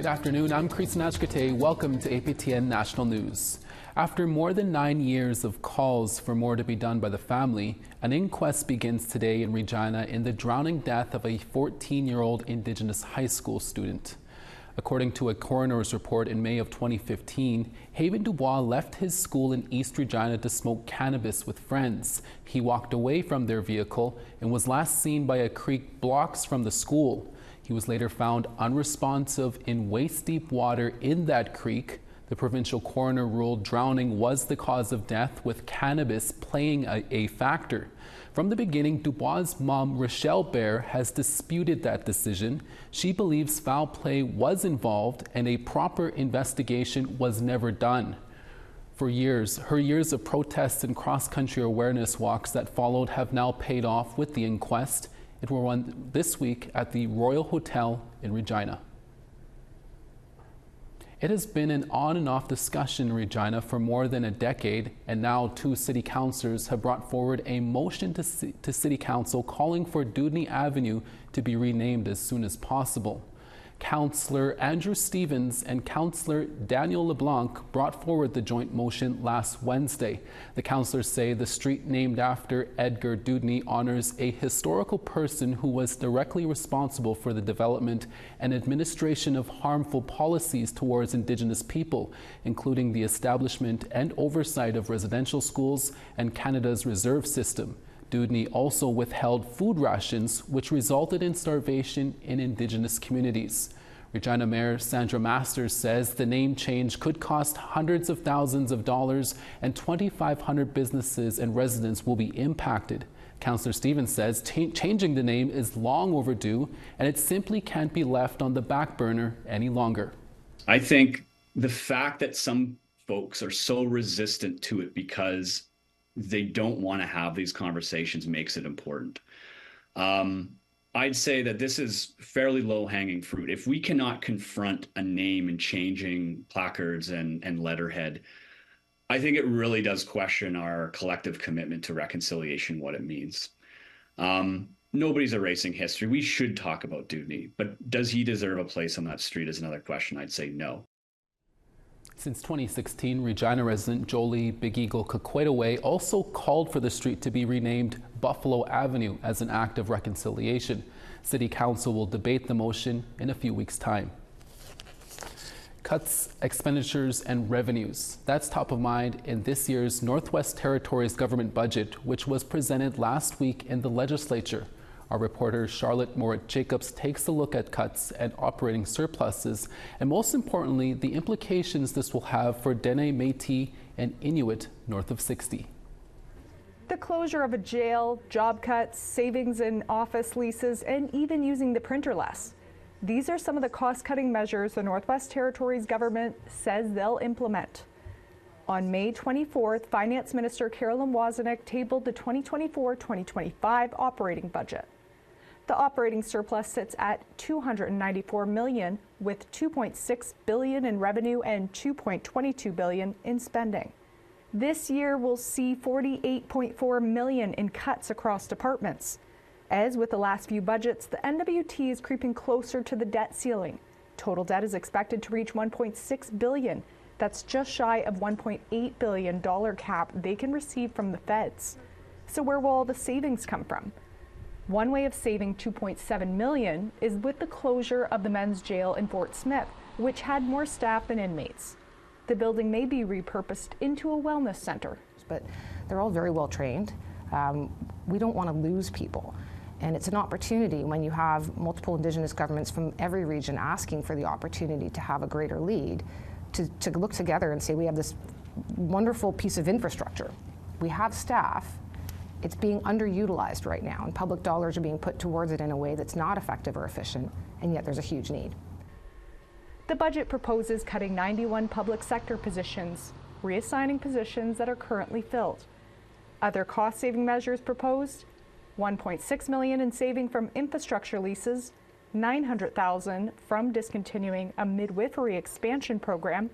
Good afternoon, I'm Creeson Agecoutay. Welcome to APTN National News. After more than 9 years of calls for more to be done by the family, an inquest begins today in Regina in the drowning death of a 14-year-old Indigenous high school student. According to a coroner's report in May of 2015, Haven Dubois left his school in East Regina to smoke cannabis with friends. He walked away from their vehicle and was last seen by a creek blocks from the school. He was later found unresponsive in waist-deep water in that creek. The provincial coroner ruled drowning was the cause of death, with cannabis playing a factor. From the beginning, Dubois' mom, Rochelle Bear, has disputed that decision. She believes foul play was involved and a proper investigation was never done. For years, her years of protests and cross-country awareness walks that followed have now paid off with the inquest. It will run this week at the Royal Hotel in Regina. It has been an on and off discussion in Regina for more than a decade, and now 2 city councillors have brought forward a motion to City Council calling for Dudney Avenue to be renamed as soon as possible. Councillor Andrew Stevens and Councillor Daniel LeBlanc brought forward the joint motion last Wednesday. The councillors say the street named after Edgar Dudney honors a historical person who was directly responsible for the development and administration of harmful policies towards Indigenous people, including the establishment and oversight of residential schools and Canada's reserve system. Dudney also withheld food rations, which resulted in starvation in Indigenous communities. Regina Mayor Sandra Masters says the name change could cost hundreds of thousands of dollars and 2,500 businesses and residents will be impacted. Councillor Stevens says changing the name is long overdue and it simply can't be left on the back burner any longer. I think the fact that some folks are so resistant to it because they don't want to have these conversations makes it important. I'd say that this is fairly low-hanging fruit. If we cannot confront a name and changing placards and letterhead, I think it really does question our collective commitment to reconciliation, what it means. Nobody's erasing history. We should talk about Dudney, but does he deserve a place on that street is another question. I'd say no. Since 2016, Regina resident Jolie Big Eagle Agecoutay also called for the street to be renamed Buffalo Avenue as an act of reconciliation. City Council will debate the motion in a few weeks' time. Cuts, expenditures and revenues. That's top of mind in this year's Northwest Territories government budget, which was presented last week in the legislature. Our reporter Charlotte Morit-Jacobs takes a look at cuts and operating surpluses, and most importantly, the implications this will have for Dene, Métis, and Inuit north of 60. The closure of a jail, job cuts, savings in office leases, and even using the printer less. These are some of the cost-cutting measures the Northwest Territories government says they'll implement. On May 24th, Finance Minister Carolyn Wozniak tabled the 2024-2025 operating budget. The operating surplus sits at $294 million, with $2.6 billion in revenue and $2.22 billion in spending. This year will see $48.4 million in cuts across departments. As with the last few budgets, the NWT is creeping closer to the debt ceiling. Total debt is expected to reach $1.6 billion. That's just shy of $1.8 billion cap they can receive from the feds. So where will all the savings come from? One way of saving $2.7 million is with the closure of the men's jail in Fort Smith, which had more staff than inmates. The building may be repurposed into a wellness center. But they're all very well trained. We don't want to lose people. And it's an opportunity when you have multiple Indigenous governments from every region asking for the opportunity to have a greater lead, to look together and say, we have this wonderful piece of infrastructure. We have staff. It's being underutilized right now, and public dollars are being put towards it in a way that's not effective or efficient, and yet there's a huge need. The budget proposes cutting 91 public sector positions, reassigning positions that are currently filled. Other cost-saving measures proposed: $1.6 million in saving from infrastructure leases, $900,000 from discontinuing a midwifery expansion program,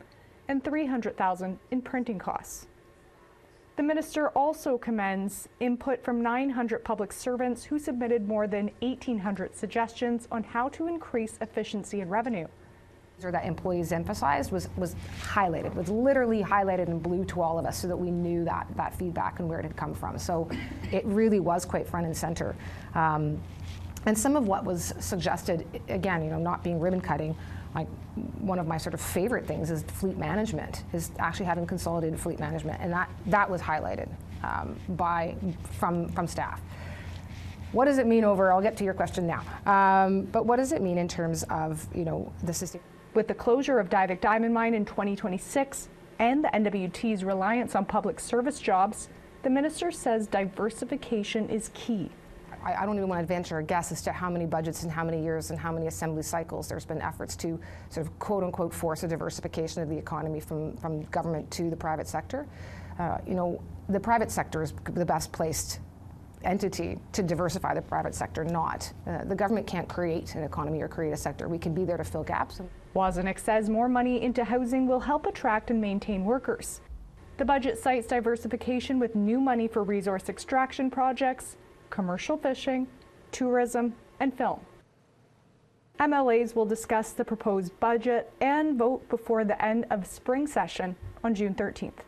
and $300,000 in printing costs. The minister also commends input from 900 public servants who submitted more than 1,800 suggestions on how to increase efficiency and revenue. Or that employees emphasized was highlighted, was literally highlighted in blue to all of us so that we knew that feedback and where it had come from. So it really was quite front and center. And some of what was suggested, again, not being ribbon cutting, like one of my sort of favorite things is fleet management, is actually having consolidated fleet management, and that was highlighted from staff. What does it mean I'll get to your question now, but what does it mean in terms of, the system? With the closure of Diavik Diamond Mine in 2026 and the NWT's reliance on public service jobs, the minister says diversification is key. I don't even want to venture a guess as to how many budgets and how many years and how many assembly cycles there's been efforts to sort of quote unquote force a diversification of the economy from government to the private sector. The private sector is the best placed entity to diversify the private sector, not. The government can't create an economy or create a sector. We can be there to fill gaps. Wozenik says more money into housing will help attract and maintain workers. The budget cites diversification with new money for resource extraction projects, commercial fishing, tourism, and film. MLAs will discuss the proposed budget and vote before the end of spring session on June 13th.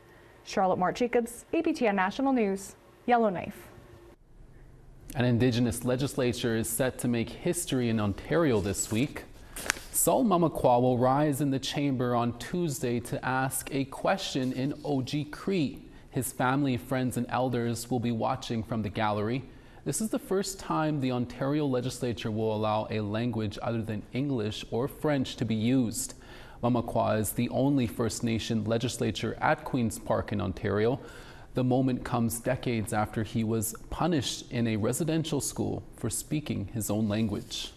Charlotte Mort-Jacobs, APTN National News, Yellowknife. An Indigenous legislature is set to make history in Ontario this week. Saul Mamakwa will rise in the chamber on Tuesday to ask a question in Oji Cree. His family, friends, and elders will be watching from the gallery. This is the first time the Ontario legislature will allow a language other than English or French to be used. Mamakwa is the only First Nation legislature at Queen's Park in Ontario. The moment comes decades after he was punished in a residential school for speaking his own language.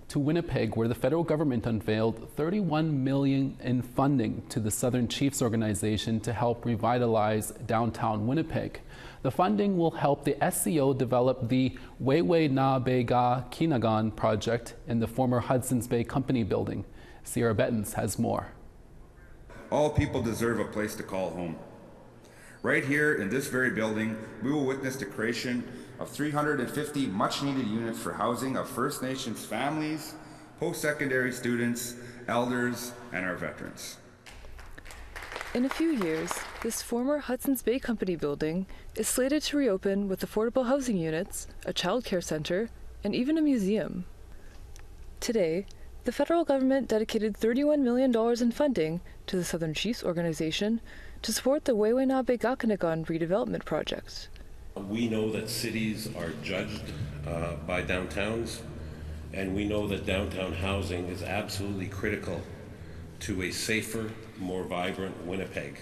To Winnipeg, where the federal government unveiled $31 million in funding to the Southern Chiefs organization to help revitalize downtown Winnipeg. The funding will help the SCO develop the Weiwei Na Bega Kinagan project in the former Hudson's Bay Company building. Sierra Bettens has more. All people deserve a place to call home. Right here in this very building, we will witness the creation of 350 much-needed units for housing of First Nations families, post-secondary students, elders, and our veterans. In a few years, this former Hudson's Bay Company building is slated to reopen with affordable housing units, a childcare center, and even a museum. Today, the federal government dedicated $31 million in funding to the Southern Chiefs organization to support the Weiwei Na Bega Kinagan redevelopment project. We know that cities are judged by downtowns, and we know that downtown housing is absolutely critical to a safer, more vibrant Winnipeg.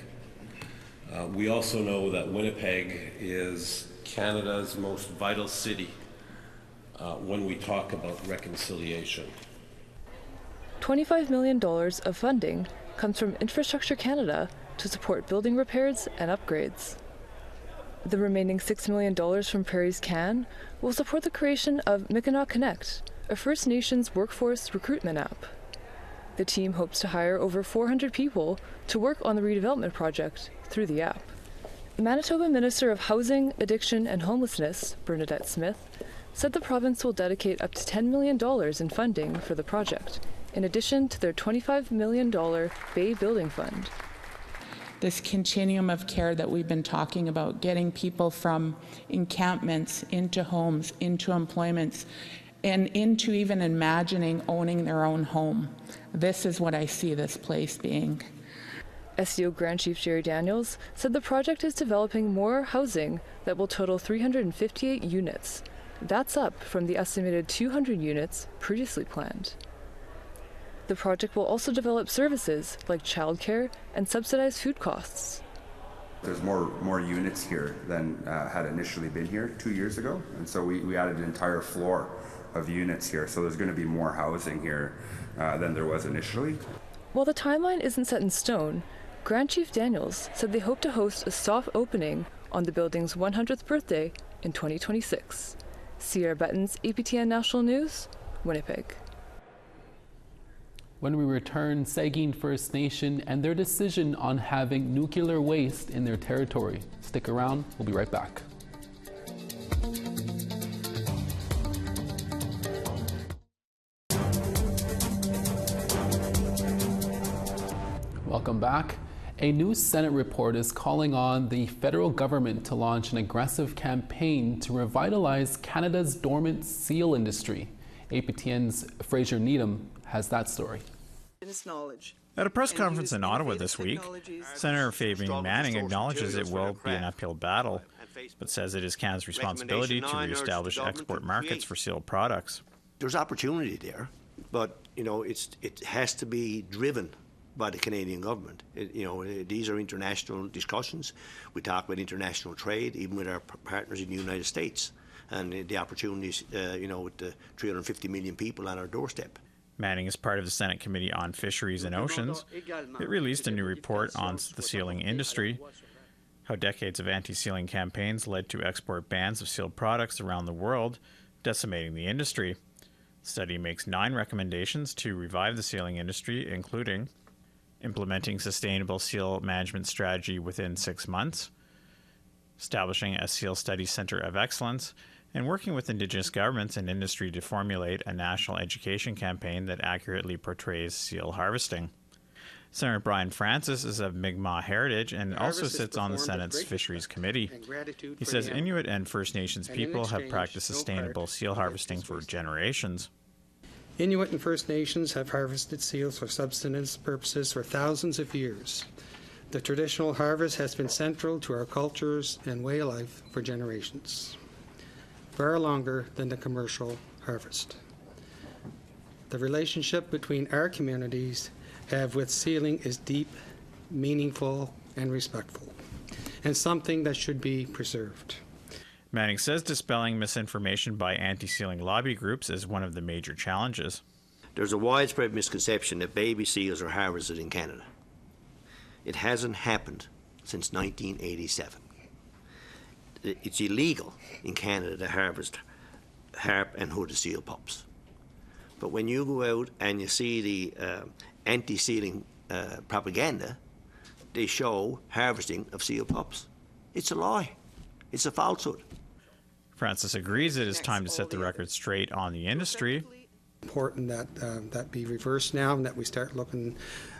We also know that Winnipeg is Canada's most vital city when we talk about reconciliation. $25 million of funding comes from Infrastructure Canada to support building repairs and upgrades. The remaining $6 million from Prairie's Can will support the creation of Mi'kmaq Connect, a First Nations workforce recruitment app. The team hopes to hire over 400 people to work on the redevelopment project through the app. The Manitoba Minister of Housing, Addiction and Homelessness, Bernadette Smith, said the province will dedicate up to $10 million in funding for the project, in addition to their $25 million Bay Building Fund. This continuum of care that we've been talking about, getting people from encampments into homes, into employments, and into even imagining owning their own home. This is what I see this place being. SCO Grand Chief Jerry Daniels said the project is developing more housing that will total 358 units. That's up from the estimated 200 units previously planned. The project will also develop services like childcare and subsidized food costs. There's more units here than had initially been here 2 years ago, and so we added an entire floor of units here, so there's going to be more housing here than there was initially. While the timeline isn't set in stone, Grand Chief Daniels said they hope to host a soft opening on the building's 100th birthday in 2026. Sierra Bettens, APTN National News, Winnipeg. When we return, Saugeen First Nation and their decision on having nuclear waste in their territory. Stick around, we'll be right back. Welcome back. A new Senate report is calling on the federal government to launch an aggressive campaign to revitalize Canada's dormant seal industry. APTN's Fraser Needham has that story. At a press conference in Ottawa this week, Senator Fabian Manning acknowledges it will be an uphill battle, but says it is Canada's responsibility to reestablish export markets for sealed products. There's opportunity there, but it has to be driven by the Canadian government. These are international discussions. We talk about international trade, even with our partners in the United States, and the opportunities, with the 350 million people on our doorstep. Manning is part of the Senate Committee on Fisheries and Oceans. It released a new report on the sealing industry, how decades of anti-sealing campaigns led to export bans of sealed products around the world, decimating the industry. The study makes 9 recommendations to revive the sealing industry, including implementing sustainable seal management strategy within 6 months, establishing a seal study center of excellence, and working with Indigenous governments and industry to formulate a national education campaign that accurately portrays seal harvesting. Senator Brian Francis is of Mi'kmaq heritage and also sits on the Senate's Fisheries Committee. He says Inuit and First Nations people have practiced sustainable seal harvesting for generations. Inuit and First Nations have harvested seals for subsistence purposes for thousands of years. The traditional harvest has been central to our cultures and way of life for generations, far longer than the commercial harvest. The relationship between our communities have with sealing is deep, meaningful, and respectful, and something that should be preserved. Manning says dispelling misinformation by anti-sealing lobby groups is one of the major challenges. There's a widespread misconception that baby seals are harvested in Canada. It hasn't happened since 1987. It's illegal in Canada to harvest harp and hooded seal pups. But when you go out and you see the anti-sealing propaganda, they show harvesting of seal pups. It's a lie. It's a falsehood. Francis agrees it is time to set the record straight on the industry. Important that that be reversed now, and that we start looking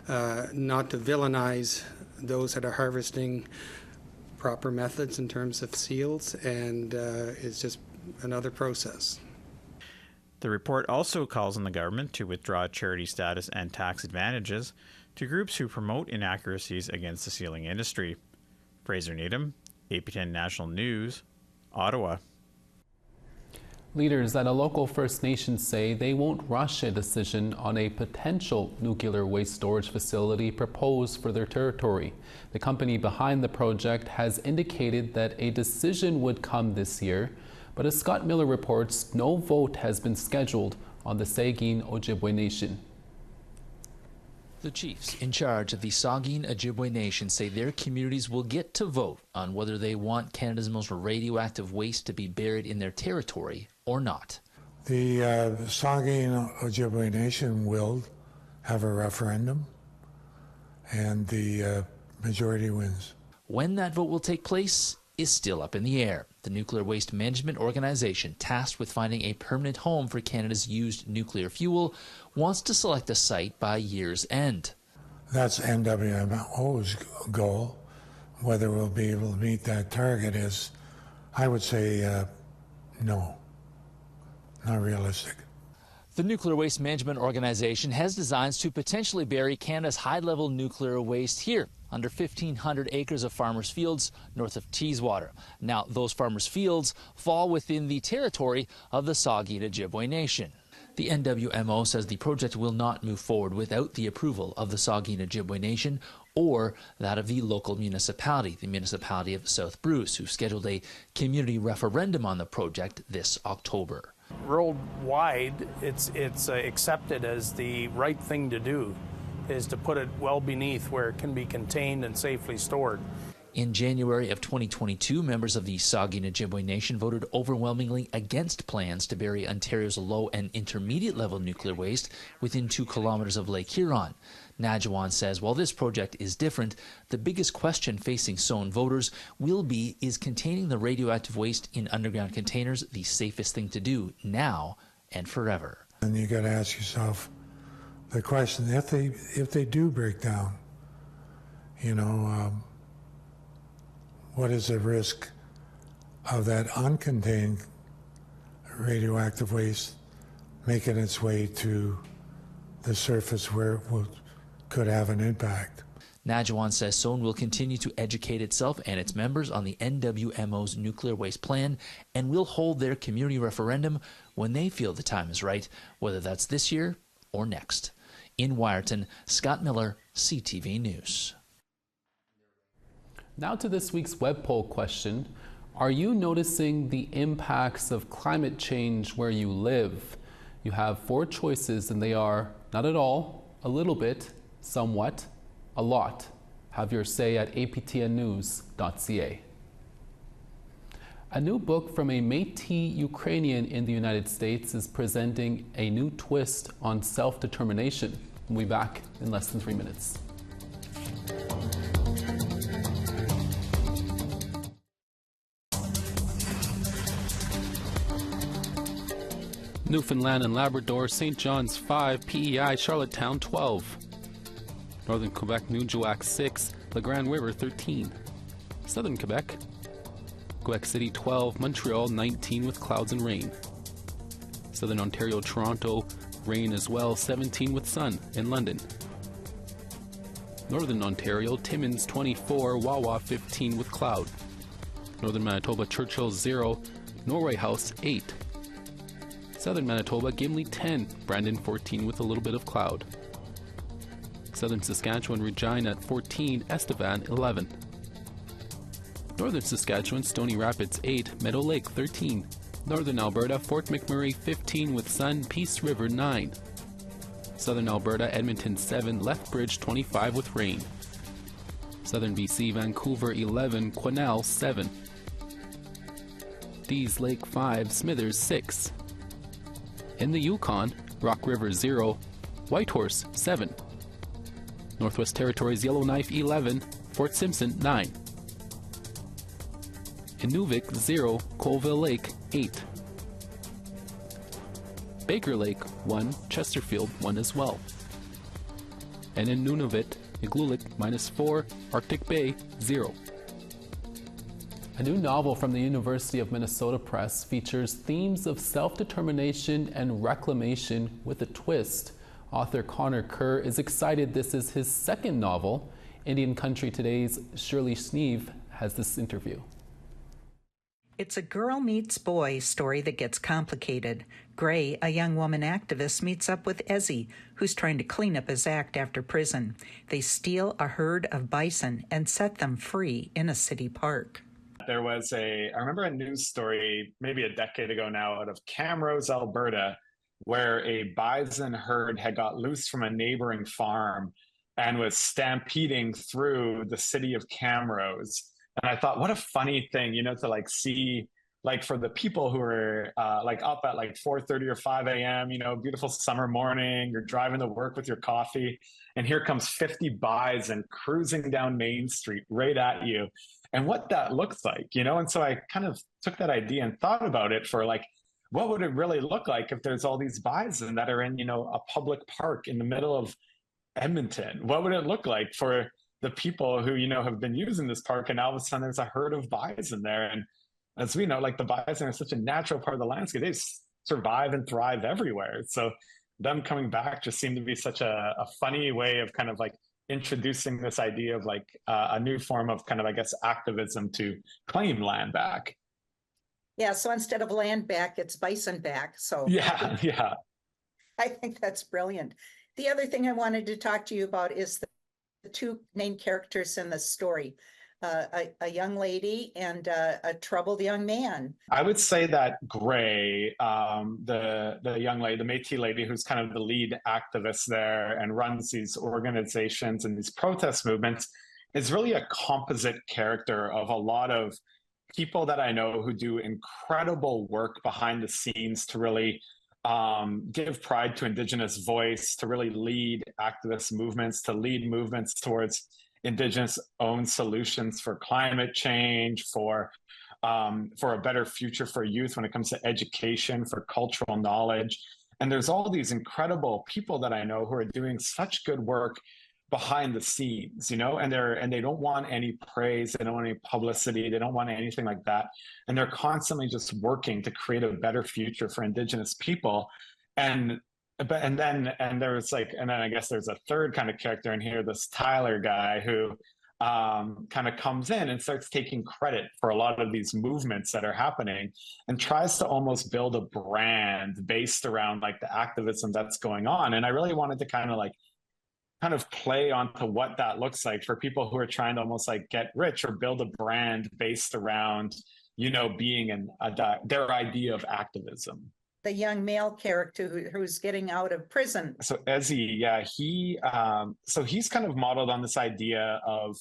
not to villainize those that are harvesting proper methods in terms of seals, and it's just another process. The report also calls on the government to withdraw charity status and tax advantages to groups who promote inaccuracies against the sealing industry. Fraser Needham, APTN National News, Ottawa. Leaders at a local First Nation say they won't rush a decision on a potential nuclear waste storage facility proposed for their territory. The company behind the project has indicated that a decision would come this year, but as Scott Miller reports, no vote has been scheduled on the Saugeen Ojibwe Nation. The chiefs in charge of the Saugeen Ojibwe Nation say their communities will get to vote on whether they want Canada's most radioactive waste to be buried in their territory or not. The Saugeen Ojibwe Nation will have a referendum, and the majority wins. When that vote will take place is still up in the air. The Nuclear Waste Management Organization, tasked with finding a permanent home for Canada's used nuclear fuel, wants to select a site by year's end. That's NWMO's goal. Whether we'll be able to meet that target is, I would say, no, not realistic. The Nuclear Waste Management Organization has designs to potentially bury Canada's high-level nuclear waste here, under 1,500 acres of farmers' fields north of Teeswater. Now, those farmers' fields fall within the territory of the Saugeen Ojibwe Nation. The NWMO says the project will not move forward without the approval of the Saugeen Ojibwe Nation or that of the local municipality, the municipality of South Bruce, who scheduled a community referendum on the project this October. Worldwide, it's accepted as the right thing to do, is to put it well beneath where it can be contained and safely stored. In January of 2022, members of the Saugeen Ojibwe Nation voted overwhelmingly against plans to bury Ontario's low and intermediate level nuclear waste within 2 kilometers of Lake Huron. Nadjawan says while this project is different, the biggest question facing Sown voters will be, is containing the radioactive waste in underground containers the safest thing to do now and forever? And you got to ask yourself the question, if they do break down You know, what is the risk of that uncontained radioactive waste making its way to the surface where it could have an impact? Najuan says SOAN will continue to educate itself and its members on the NWMO's nuclear waste plan and will hold their community referendum when they feel the time is right, whether that's this year or next. In Wyerton, Scott Miller, CTV News. Now to this week's web poll question. Are you noticing the impacts of climate change where you live? You have 4 choices and they are not at all, a little bit, somewhat, a lot. Have your say at aptnnews.ca. A new book from a Métis Ukrainian in the United States is presenting a new twist on self-determination. We'll be back in less than 3 minutes. Newfoundland and Labrador, St. John's 5, PEI, Charlottetown 12. Northern Quebec, Nuujjuaq 6, La Grande River 13. Southern Quebec, Quebec City 12, Montreal 19 with clouds and rain. Southern Ontario, Toronto, rain as well, 17 with sun in London. Northern Ontario, Timmins 24, Wawa 15 with cloud. Northern Manitoba, Churchill 0, Norway House 8. Southern Manitoba, Gimli 10, Brandon 14 with a little bit of cloud. Southern Saskatchewan, Regina at 14, Estevan 11. Northern Saskatchewan, Stony Rapids 8, Meadow Lake 13. Northern Alberta, Fort McMurray 15 with sun, Peace River 9. Southern Alberta, Edmonton 7, Lethbridge 25 with rain. Southern BC, Vancouver 11, Quesnel 7. Dease Lake 5, Smithers 6. In the Yukon, Rock River 0, Whitehorse 7. Northwest Territories, Yellowknife 11, Fort Simpson 9. In Nunavut 0, Colville Lake 8. Baker Lake 1, Chesterfield 1 as well. And in Nunavut, Igloolik -4, Arctic Bay 0. A new novel from the University of Minnesota Press features themes of self-determination and reclamation with a twist. Author Connor Kerr is excited this is his second novel. Indian Country Today's Shirley Sneeve has this interview. It's a girl meets boy story that gets complicated. Gray, a young woman activist, meets up with Ezzy, who's trying to clean up his act after prison. They steal a herd of bison and set them free in a city park. There was I remember a news story maybe a decade ago now out of Camrose, Alberta, where a bison herd had got loose from a neighboring farm and was stampeding through the city of Camrose. And I thought, what a funny thing, to see, for the people who are up at 4:30 or 5 a.m., beautiful summer morning, you're driving to work with your coffee, and here comes 50 bison cruising down Main Street right at you. And what that looks like, and so I kind of took that idea and thought about it for what would it really look like if there's all these bison that are in, a public park in the middle of Edmonton? What would it look like for the people who, have been using this park, and all of a sudden there's a herd of bison there? And as we know, the bison are such a natural part of the landscape. They survive and thrive everywhere. So them coming back just seemed to be such a funny way of kind of introducing this idea of a new form of kind of, I guess, activism to claim land back. Yeah, so instead of land back, it's bison back. So yeah. I think that's brilliant. The other thing I wanted to talk to you about is the two main characters in the story, a young lady and a troubled young man. I would say that Gray, the young lady, the Métis lady, who's kind of the lead activist there and runs these organizations and these protest movements, is really a composite character of a lot of people that I know who do incredible work behind the scenes to really give pride to Indigenous voice, to really lead activist movements, to lead movements towards Indigenous-owned solutions for climate change, for a better future for youth when it comes to education, for cultural knowledge. And there's all these incredible people that I know who are doing such good work behind the scenes, and they don't want any praise, they don't want any publicity, they don't want anything like that, and they're constantly just working to create a better future for Indigenous people. And then I guess there's a third kind of character in here, this Tyler guy who kind of comes in and starts taking credit for a lot of these movements that are happening and tries to almost build a brand based around like the activism that's going on. And I really wanted to kind of play onto what that looks like for people who are trying to almost like get rich or build a brand based around, being their idea of activism. The young male character who's getting out of prison. So Ezzy, yeah, he's kind of modeled on this idea of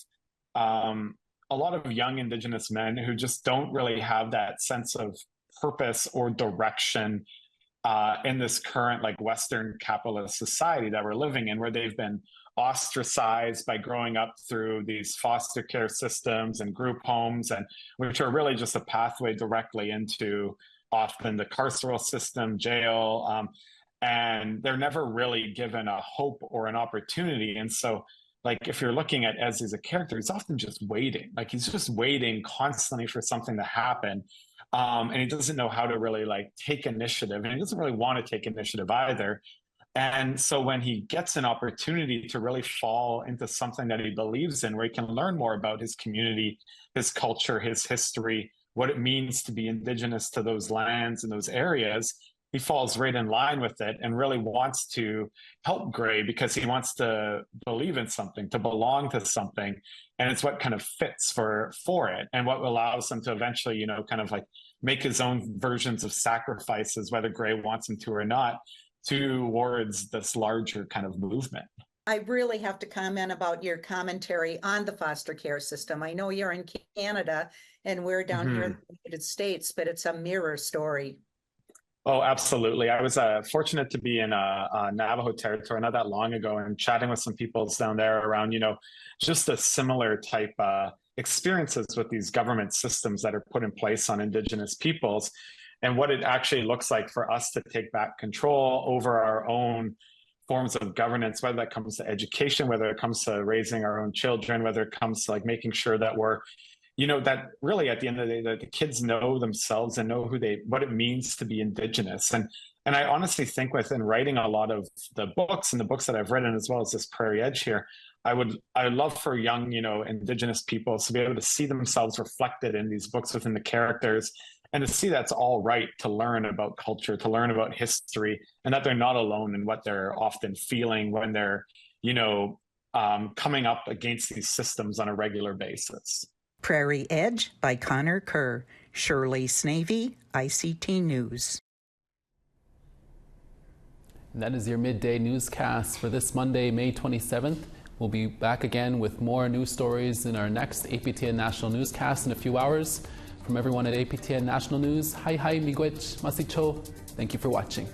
a lot of young Indigenous men who just don't really have that sense of purpose or direction in this current like Western capitalist society that we're living in, where they've been ostracized by growing up through these foster care systems and group homes, and which are really just a pathway directly into often the carceral system, jail, and they're never really given a hope or an opportunity. And so, like, if you're looking at Ez as a character, he's often just waiting. Like, he's just waiting constantly for something to happen. And he doesn't know how to really like take initiative, and he doesn't really want to take initiative either. And so when he gets an opportunity to really fall into something that he believes in, where he can learn more about his community, his culture, his history, what it means to be Indigenous to those lands and those areas, he falls right in line with it and really wants to help Gray because he wants to believe in something, to belong to something. And it's what kind of fits for it, and what allows him to eventually, kind of like make his own versions of sacrifices, whether Gray wants him to or not, towards this larger kind of movement. I really have to comment about your commentary on the foster care system. I know you're in Canada and we're down here in the United States, but it's a mirror story. Oh, absolutely. I was fortunate to be in Navajo territory not that long ago and chatting with some people down there around, just a similar type experiences with these government systems that are put in place on Indigenous peoples, and what it actually looks like for us to take back control over our own forms of governance, whether that comes to education, whether it comes to raising our own children, whether it comes to like making sure that we're, that really at the end of the day, that the kids know themselves and know what it means to be Indigenous. And I honestly think within writing a lot of the books and the books that I've written, as well as this Prairie Edge here, I would love for young, Indigenous people to be able to see themselves reflected in these books within the characters, and to see that's all right to learn about culture, to learn about history, and that they're not alone in what they're often feeling when they're, coming up against these systems on a regular basis. Prairie Edge by Connor Kerr, Shirley Snavy, ICT News. And that is your midday newscast for this Monday, May 27th. We'll be back again with more news stories in our next APTN National newscast in a few hours. From everyone at APTN National News, hi miigwech, masicho. Thank you for watching.